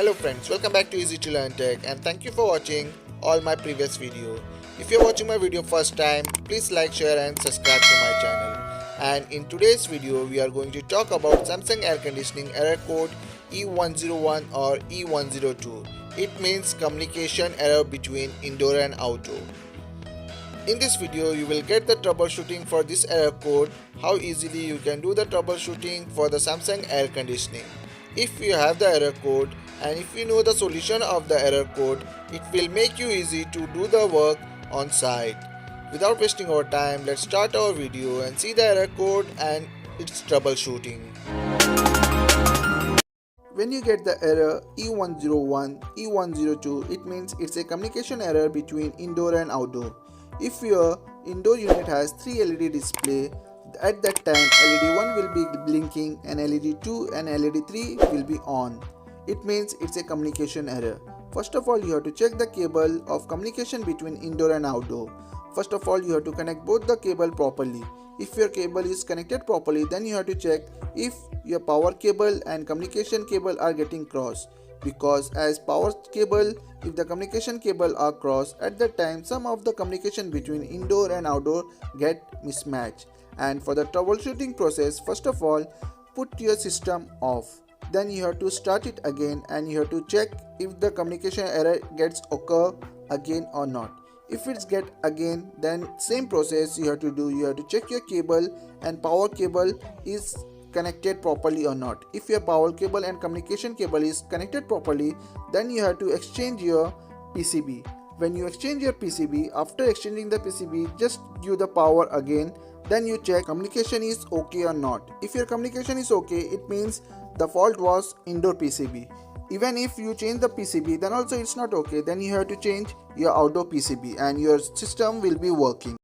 Hello friends, welcome back to Easy to Learn Tech and thank you for watching all my previous video. If you're watching my video first time, please like, share and subscribe to my channel. And in today's video, we are going to talk about Samsung air conditioning error code E101 or E102. It means communication error between indoor and outdoor. In this video, you will get the troubleshooting for this error code, how easily you can do the troubleshooting for the Samsung air conditioning. If you have the error code and if you know the solution of the error code, it will make you easy to do the work on site. Without wasting our time, let's start our video and see the error code and its troubleshooting. When you get the error E101, E102, it means it's a communication error between indoor and outdoor. If your indoor unit has 3 LED display, at that time LED 1 will be blinking and LED 2 and LED 3 will be on. It means it's a communication error. First of all, you have to check the cable of communication between indoor and outdoor. First of all, you have to connect both the cable properly. If your cable is connected properly, then you have to check if your power cable and communication cable are getting crossed. Because as power cable, if the communication cable are crossed, at that time some of the communication between indoor and outdoor get mismatched. And for the troubleshooting process, first of all, put your system off. Then you have to start it again and you have to check if the communication error gets occur again or not. If it's get again, then same process you have to do. You have to check your cable and power cable is connected properly or not. If your power cable and communication cable is connected properly, then you have to exchange your PCB. When you exchange your PCB, after exchanging the PCB, just give the power again. Then you check communication is okay or not. If your communication is okay, it means the fault was indoor PCB. Even if you change the PCB, then also it's not okay. Then you have to change your outdoor PCB and your system will be working.